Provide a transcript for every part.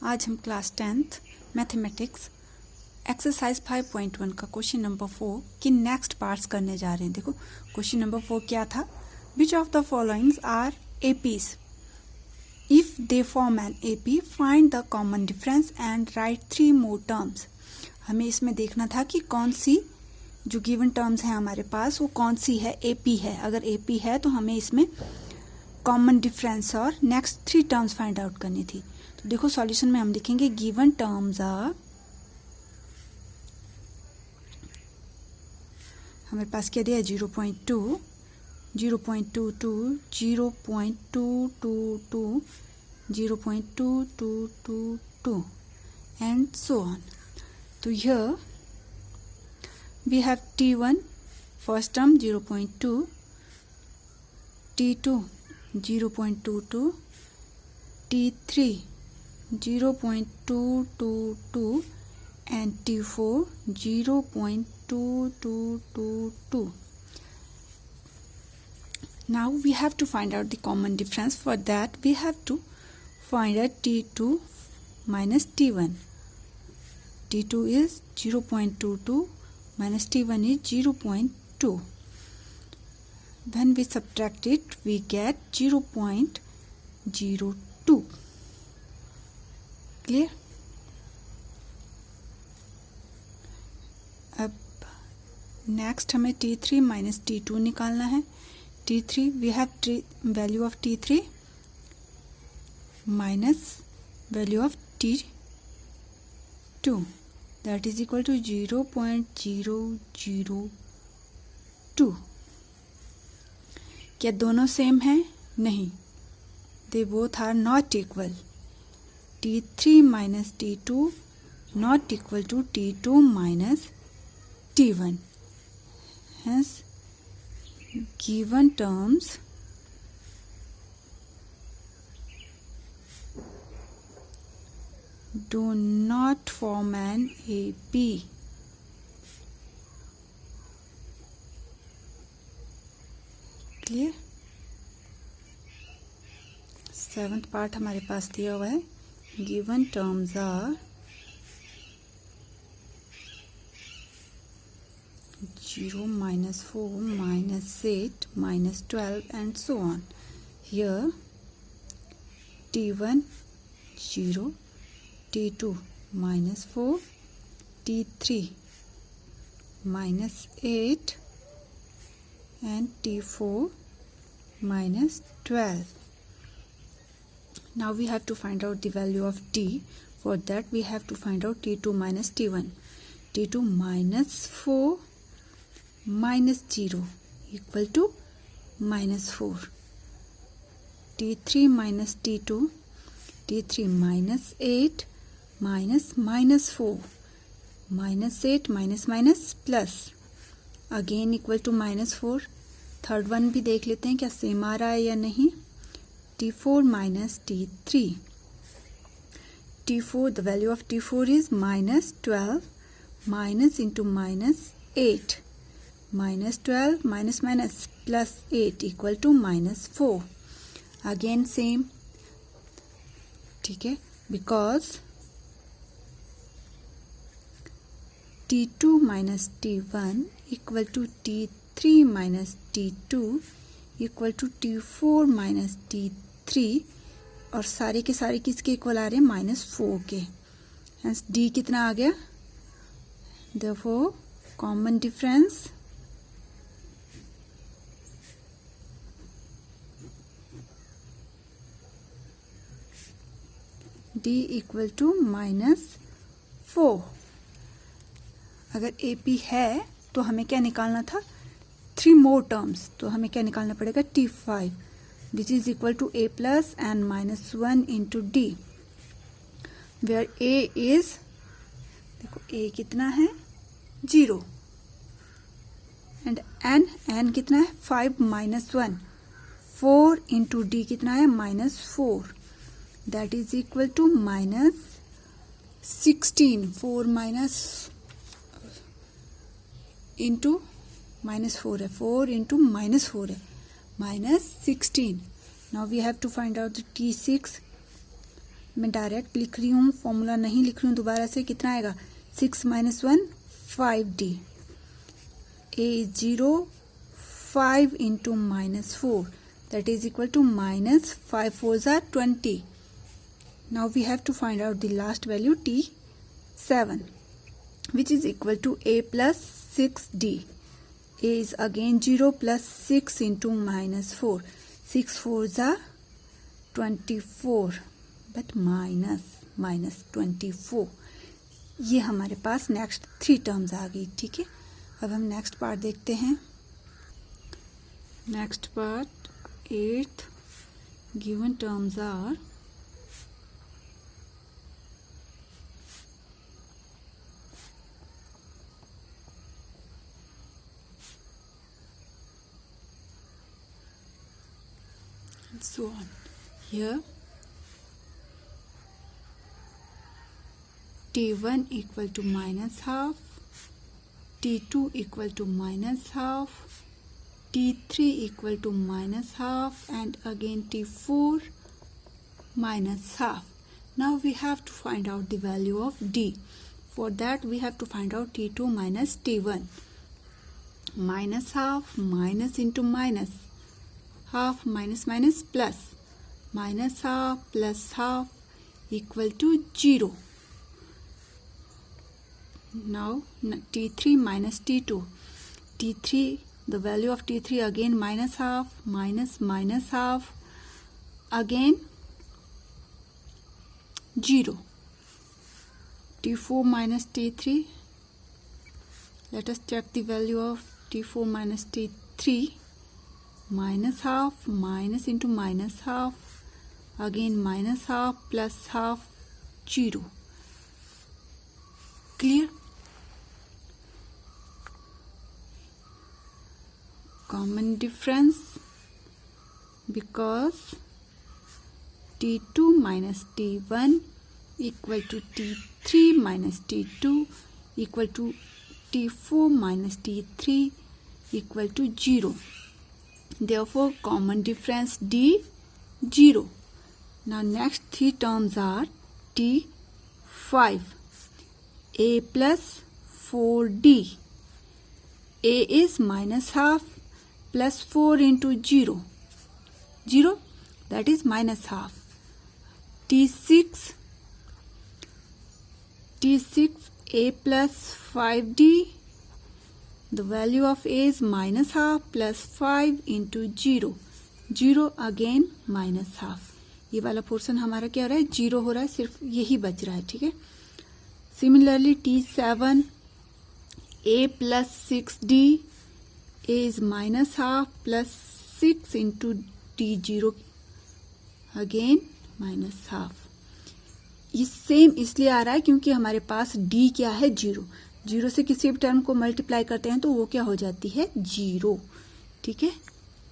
आज हम class 10th mathematics exercise 5.1 का क्वेश्चन नंबर 4 की नेक्स्ट पार्ट्स करने जा रहे हैं। देखो क्वेश्चन नंबर 4 क्या था, which of the followings are APs, if they form an AP find the common difference and write 3 more terms. हमें इसमें देखना था कि कौन सी जो गिवन टर्म्स हैं हमारे पास वो कौन सी है, एपी है। अगर एपी है तो हमें इसमें कॉमन डिफरेंस और नेक्स्ट 3 टर्म्स फाइंड आउट करनी थी। तो देखो सॉल्यूशन में हम लिखेंगे गिवन टर्म्स आर, हमारे पास क्या दिया है 0.2, 0.22, 0.222, 0.2222 and so on. So here we have T1 first term 0.2, T2 0.22, T3 0.222 and T4 0.2222. Now we have to find out the common difference. For that we have to find out T2 minus T1. T2 is 0.22 minus T1 is 0.2. When we subtract it, we get 0.02. Clear? अब next हमें T3 minus T2 निकालना है। T3 we have value of T3 minus value of T2, that is equal to 0.002. क्या दोनों same हैं? नहीं, they both are not equal. T3 minus T2 not equal to T2 minus T1. Hence, given terms do not form an AP. Clear? 7th part हमारे पास दिया हुआ है, given terms are 0, minus 4, minus 8, minus 12 and so on. Here T1 0, T2 minus 4, T3 minus 8 and T4 minus 12. Now we have to find out the value of T. For that we have to find out T2 minus T1. T2 minus 4 minus 0 equal to minus 4. T3 minus T2, T3 minus 8 minus minus 4, minus 8 minus minus plus again equal to minus 4. Third one भी देख लेते हैं क्या same आ रहा है या नहीं। T4 minus T3. T4, the value of T4 is minus 12 minus into minus 8. Minus 12 minus minus plus 8 equal to minus 4. Again same. ठीक है, because T2 minus T1 equal to T3 minus T2 equal to T4 minus T3 और सारे के सारे किसके equal आ रहे हैं, -4 के। Hence D कितना आ गया, therefore common difference D equal to -4। अगर AP है तो हमें क्या निकालना था, 3 more terms। तो हमें क्या निकालना पड़ेगा, T5 which is equal to A plus and minus 1 into D, where A is, देखो A कितना है 0 and N कितना है 5 minus 1, 4 into D कितना है -4, that is equal to -16। 4 minus into -4 है, 4 into -4 है, -16। Now we have to find out the T6. मैं डायरेक्ट लिख रही हूँ, फॉर्मूला नहीं लिख रही हूँ दोबारा से। कितना आएगा 6 - 1 5D, a is 0, 5 into -4 that is equal to -5 4s are 20. Now we have to find out the last value T7, which is equal to a plus 6D. A is again 0 plus 6 into -4. 6 4s are 24, but minus 24. ये हमारे पास next 3 terms आ गई। ठीक है, अब हम next part देखते हैं। Next part 8th, given terms are so on. Here T1 equal to -half, T2 equal to -half, T3 equal to -half, and again T4 -half. Now we have to find out the value of D. For that we have to find out T2 minus T1. -half minus into minus, half minus minus plus, -half plus half equal to 0. Now T3 minus T2. T3, the value of T3 again -half minus -half, again 0. T4 minus T3. Let us check the value of T4 minus T3. -half minus into -half, again -half plus half, 0. Clear? Common difference, because T2 minus T1 equal to T3 minus T2 equal to T4 minus T3 equal to 0. Therefore common difference D 0. Now next 3 terms are T5. A plus 4D. A is -half plus 4 into 0. 0, that is -half. T6. A plus 5D. The value of A is -half plus 5 into 0. 0 again -half. ये वाला portion हमारा क्या हो रहा है, 0 हो रहा है, सिर्फ यही बच रहा है। ठीक है, similarly T7, A plus 6D. A is -half plus 6 into T0, again -half. ये सेम इसलिए आ रहा है क्योंकि हमारे पास D क्या है, 0. 0 से किसी भी टर्म को मल्टीप्लाई करते हैं तो वो क्या हो जाती है, 0. ठीक है,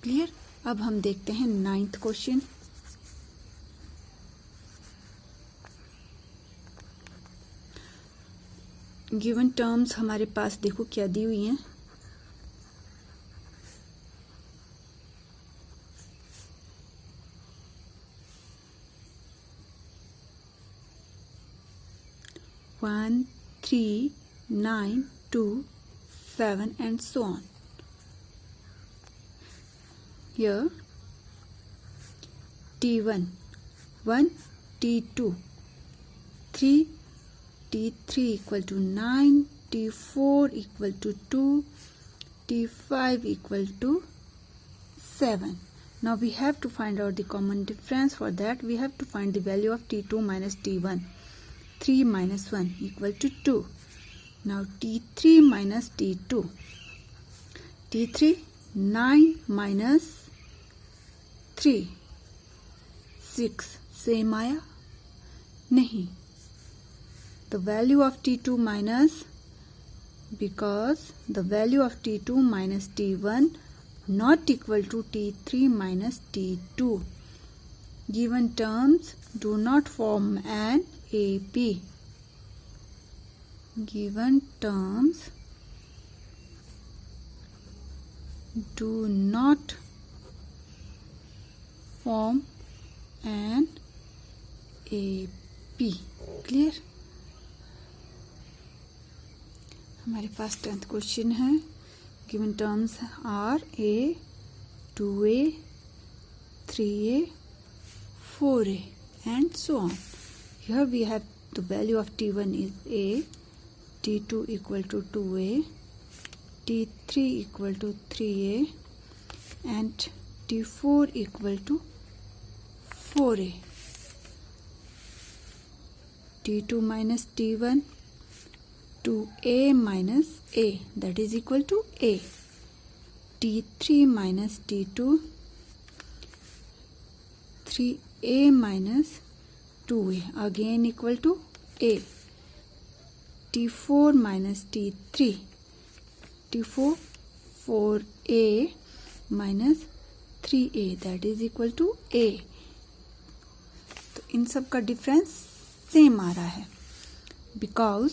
क्लियर? अब हम देखते हैं 9th क्वेश्चन। गिवन टर्म्स हमारे पास देखो क्या दी हुई हैं। One, 3, 9, 2, 7 and so on. Here T1 1, T2 3, T3 equal to 9, T4 equal to 2, T5 equal to 7. Now we have to find out the common difference. For that we have to find the value of T2 minus T1. 3 minus 1 equal to 2. Now T3 minus T2. T3 9 minus 3 6. Same आया नहीं. The value of T2 minus, because the value of T2 minus T1 not equal to T3 minus T2. Given terms do not form an AP. Given terms do not form an AP। Clear. हमारे पास 10th question है। Given terms are A, 2A, 3A, 4A and so on. Here we have the value of T1 is A, T2 equal to 2A, T3 equal to 3A and T4 equal to 4A. T2 minus T1, 2A minus A, that is equal to A. T3 minus T2, 3A minus 2A, again equal to A. T4 minus T3, T4, 4A minus 3A, that is equal to A. तो इन सब का difference same आ रहा है, because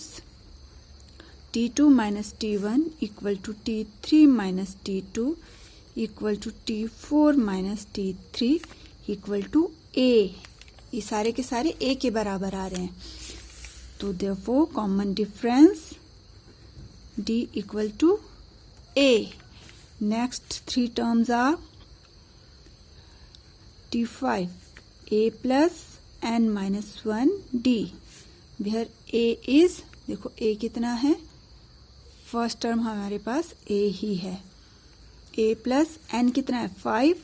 T2 minus T1 equal to T3 minus T2 equal to T4 minus T3 equal to A। ये सारे के सारे A के बराबर आ रहे हैं, तो therefore common difference D equal to A। Next 3 terms are T5 A plus n minus 1 D, where A is, देखो A कितना है, फर्स्ट टर्म हमारे पास A ही है। A प्लस n कितना है 5,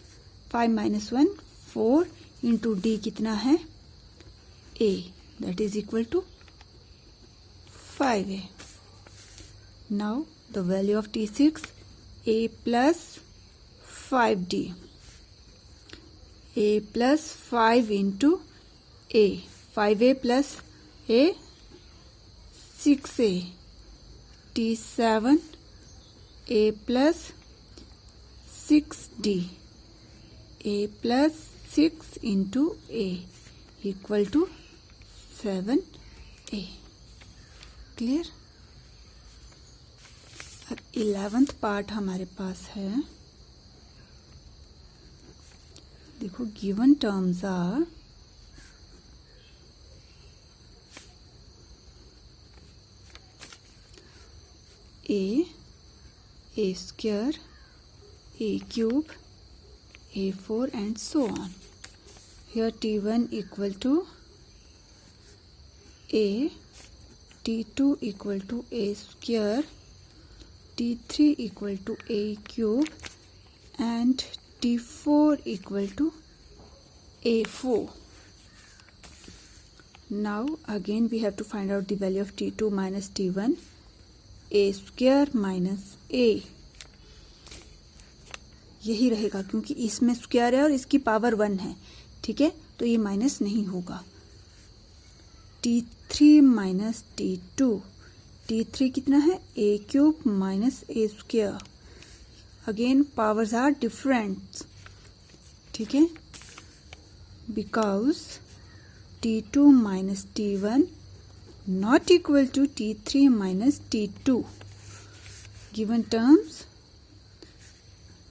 5 माइनस 1 4 इंटू D कितना है A, that is equal to 5A। Now the value of T6 A plus 5D, A plus 5 into A, 5A plus A 6A, T7 A plus 6D, A plus 6 into A equal to 7A। Clear. अब 11th part हमारे पास है। देखो given terms are A square, A cube, A4 and so on. Here T1 equal to A, T2 equal to A square, T3 equal to A cube and T4 equal to A4. Now again we have to find out the value of T2 minus T1, A square minus A, यही रहेगा क्योंकि इसमें square है और इसकी power 1 है। ठीक है, तो ये माइनस नहीं होगा। T3 माइनस T2, T3 कितना है A cube minus A square, again powers are different. ठीक है, because T2 minus T1 not equal to T3 minus T2. Given terms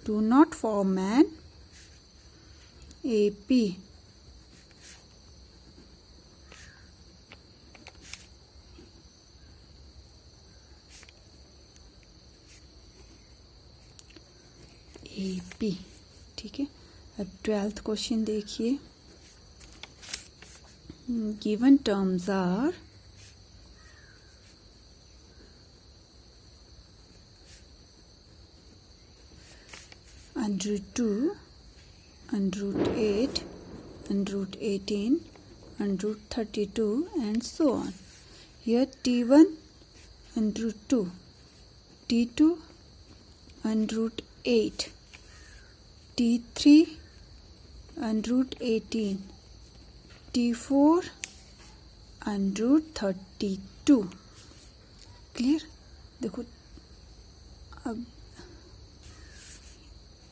do not form an AP. AP। ठीक है, अब 12th question देखिए। Given terms are √2, √8, √18, √32 and so on. Here T1 √2, T2 √8, T3 √18, T4 √32। Clear. देखो अब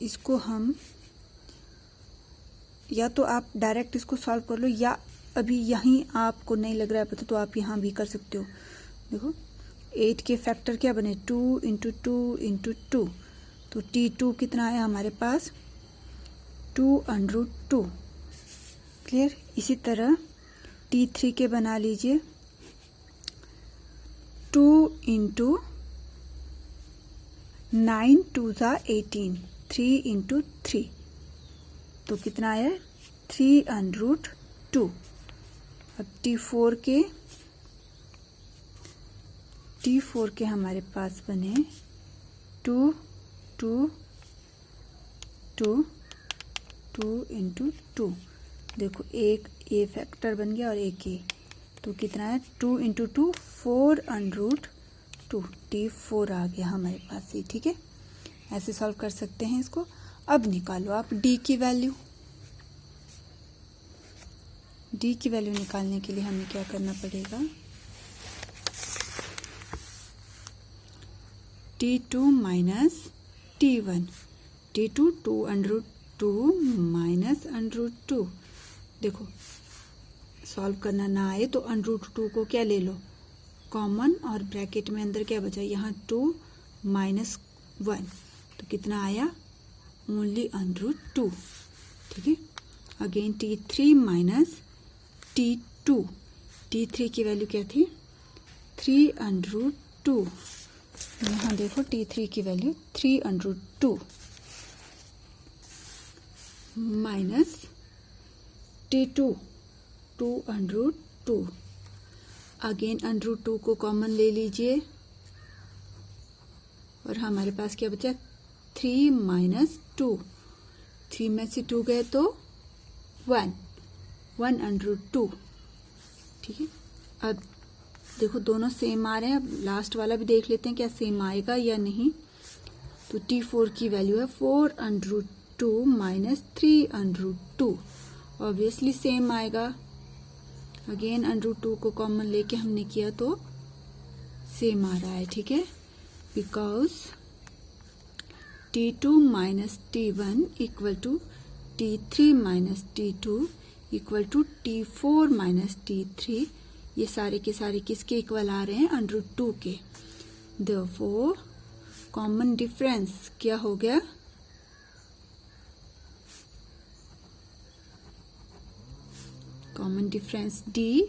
इसको हम या तो आप डायरेक्ट इसको सॉल्व कर लो, या अभी यहीं आपको नहीं लग रहा है पता तो आप यहाँ भी कर सकते हो। देखो 8 के फैक्टर क्या बने 2 इंटू 2 इंटू 2, तो T2 कितना है हमारे पास 2 √2। क्लियर। इसी तरह T3 के बना लीजिए 2 इंटू 9 2 ज़ा 18, 3 इंटू 3 तो कितना आया 3√2। अब T4 के हमारे पास बने 2 2 2 2 इंटू 2। देखो एक ए फैक्टर बन गया और एक ए, तो कितना है 2 इंटू 2 4√2। T4 आ गया हमारे पास ये। ठीक है, ऐसे सॉल्व कर सकते हैं इसको। अब निकालो आप D की वैल्यू। D की वैल्यू निकालने के लिए हमें क्या करना पड़ेगा, T2 minus T1, T2 2√2 minus √2। देखो सॉल्व करना ना आए तो √2 को क्या ले लो कॉमन, और ब्रैकेट में अंदर क्या बचा, यहाँ 2 माइनस 1 तो कितना आया ओनली √2। ठीक है, again T3 minus T2, T3 की वैल्यू क्या थी 3√2, यहाँ देखो T3 की वैल्यू 3√2 माइनस T2 2√2। अगेन √2 को कॉमन ले लीजिए और हमारे पास क्या बचा 3 माइनस 2, 3 में से 2 गए तो 1√2। ठीक है, अब देखो दोनों सेम आ रहे हैं। अब लास्ट वाला भी देख लेते हैं क्या सेम आएगा या नहीं। तो T4 की वैल्यू है 4√2 माइनस 3√2, ऑब्वियसली सेम आएगा। अगेन √2 को कॉमन लेके हमने किया तो सेम आ रहा है। ठीक है, because T2 minus T1 equal to T3 minus T2 equal to T4 minus T3, ये सारे के सारे किसके इक्वल आ रहे हैं √2 के। देयरफॉर कॉमन डिफरेंस क्या हो गया, कॉमन डिफरेंस D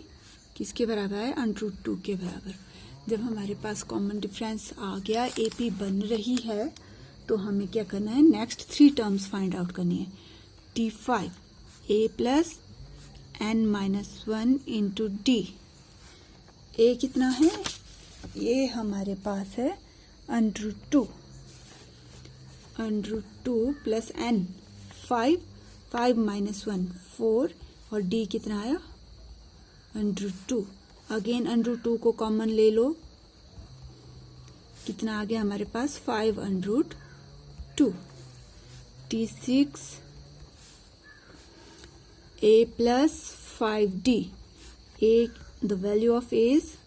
किसके बराबर है √2 के बराबर। जब हमारे पास कॉमन डिफरेंस आ गया, AP बन रही है, तो हमें क्या करना है, नेक्स्ट 3 टर्म्स फाइंड आउट करनी है। T5 A plus n-1 into D, A कितना है, ये हमारे पास है √2 प्लस n 5 माइनस 1 4 और D कितना आया √2। अगेन √2 को कॉमन ले लो, कितना आ गया हमारे पास 5√2। T6 A plus 5D, A the value of A is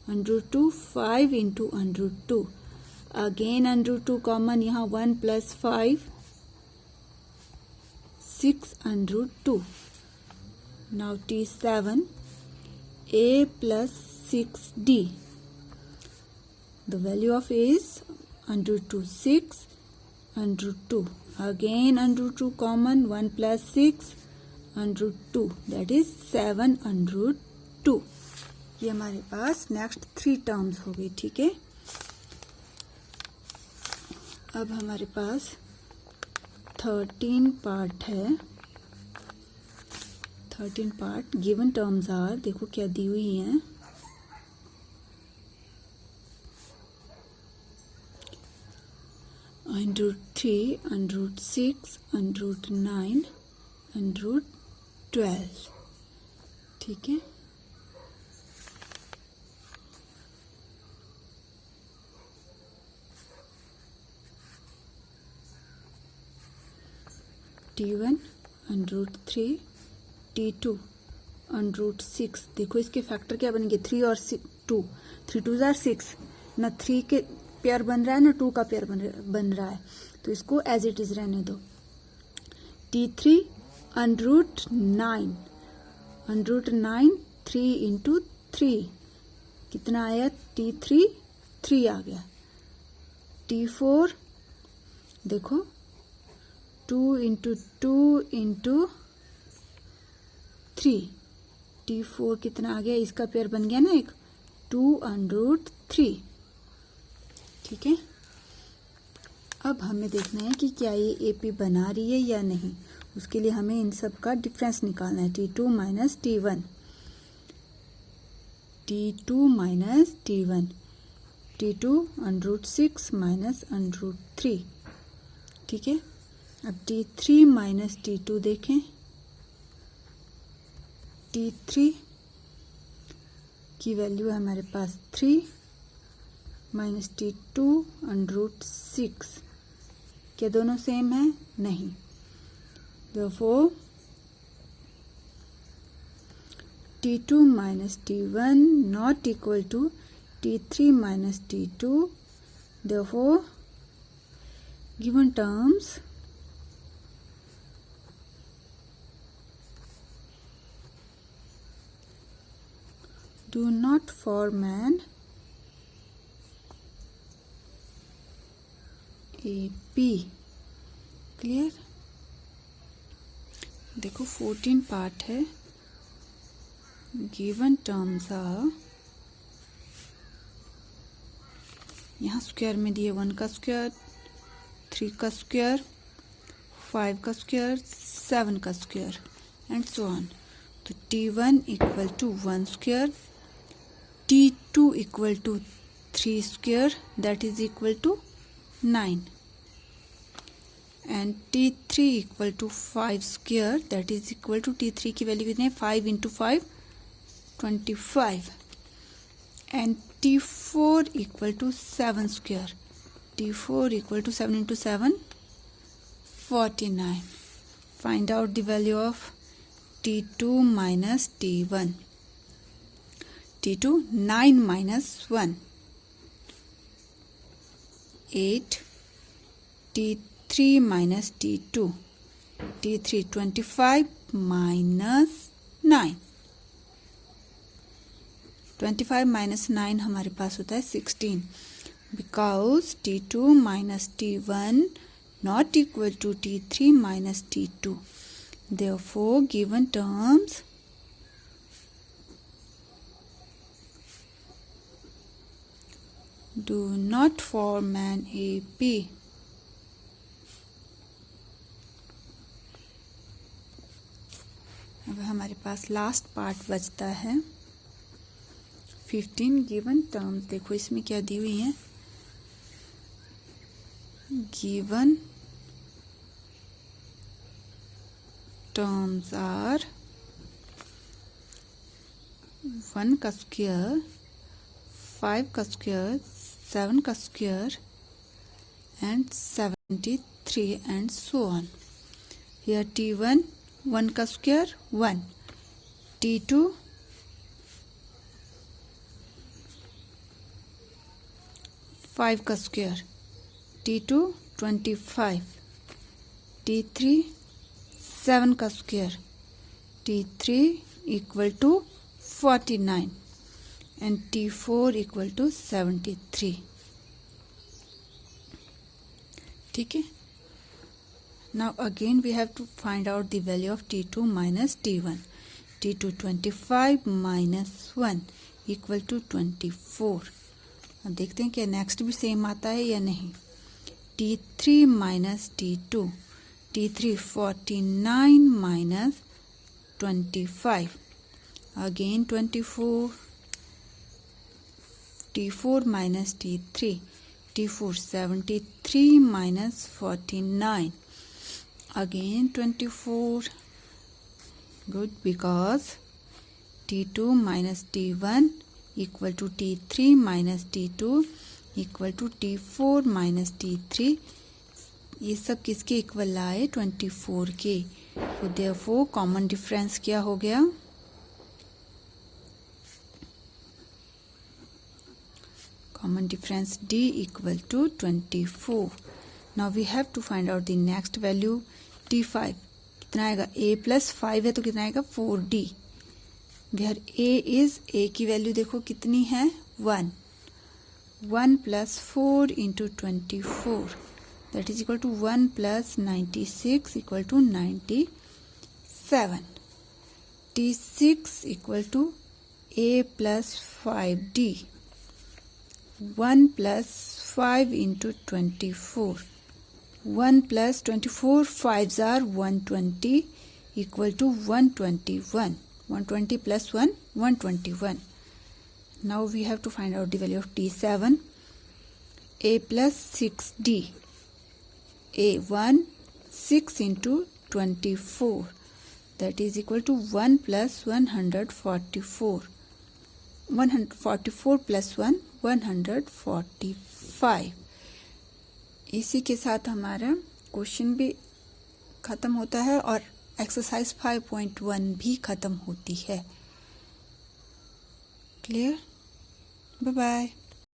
√2 5 into √2। Again √2 common, यहाँ 1 plus 5 6√2। Now T7 A plus 6D, the value of A is √2 6 √2। Again √2 common, 1 plus 6 √2, that is 7√2। ये हमारे पास next 3 terms हो गई। ठीक है, अब हमारे पास 13 part है। 13 पार्ट गिवन टर्म्स आर, देखो क्या दी हुई हैं, √3 √6 √9 √12। ठीक है, T1 √3 T2 √6। देखो इसके फैक्टर क्या बनेंगे 3 और 2, 3 2 जार 6, ना 3 के पेयर बन रहा है ना 2 का पेयर बन रहा है, तो इसको एज इट इज रहने दो। T3 √9 3 इंटू 3 कितना आया T3 3 आ गया। T4 देखो 2 इंटू 2 इंटू 3 T4 कितना आ गया, इसका पेयर बन गया ना एक 2√3। ठीक है, अब हमें देखना है कि क्या ये AP बना रही है या नहीं। उसके लिए हमें इन सब का डिफरेंस निकालना है, T2 minus T1, T2 minus T1, T2 √6 minus √3। ठीक है, अब T3 माइनस T2 देखें, T3 की वैल्यू है हमारे पास 3 माइनस T2 √6। क्या दोनों सेम है? नहीं। Therefore T2 minus T1 not equal to T3 minus T2. Therefore given terms do not form an AP। Clear? देखो 14 पार्ट है, गिवन टर्म्स आर, यहाँ स्क्वायर में दिए 1 का स्क्वायर, 3 का स्क्वायर, 5 का स्क्वायर, 7 का स्क्वायर एंड सो ऑन। तो T1 equal to 1 square, T2 equal to 3 square that is equal to 9 and T3 equal to 5 square that is equal to T3 की value कितनी है 5 into 5 25 and T4 equal to 7 square, T4 equal to 7 into 7 49। find out the value of T2 minus T1, T2 9 minus 1 8, T3 minus T2, T3 25 minus 9, 25 minus 9 हमारे पास होता है 16 because T2 minus T1 not equal to T3 minus T2. Therefore given terms do not form an AP। अब हमारे पास last part बचता है 15 given terms. देखो इसमें क्या दी हुई है, गिवन टर्म्स आर 1 का स्क्वायर, 5 का स्क्वायर, 7 का square and 73 and so on. Here T1 1 का स्क्वायर 1, T2 5 का स्क्वायर, T2 25, T3 7 का square, T3 equal to 49 and T4 equal to 73। ठीक है, now again we have to find out the value of T2 minus T1, T2 25 minus 1 equal to 24। अब देखते हैं कि next भी same आता है या नहीं। T3 minus T2, T3 49 minus 25 again 24, T4 minus T3, T4 73 minus 49 again 24। good because T2 minus T1 equal to T3 minus T2 equal to T4 minus T3। ये सब किसके इक्वल आए 24 के। तो therefore कॉमन डिफरेंस क्या हो गया, common difference D equal to 24। now we have to find out the next value T5 कितना आएगा, A plus 5 है तो कितना आएगा 4D। where A is, A की वैल्यू देखो कितनी है 1, 1 plus 4 into 24 that is equal to 1 plus 96 equal to 97। 36 equal to a plus 5d. 1 plus 5 into 24. 1 plus 24, 5s are 120 equal to 121. 120 plus 1, 121. Now we have to find out the value of t7. A plus 6d. A1, 6 into 24. That is equal to 1 plus 144. 144 plus 1, 145. इसी के साथ हमारा question भी ख़त्म होता है और exercise 5.1 भी ख़त्म होती है. क्लियर? Bye bye.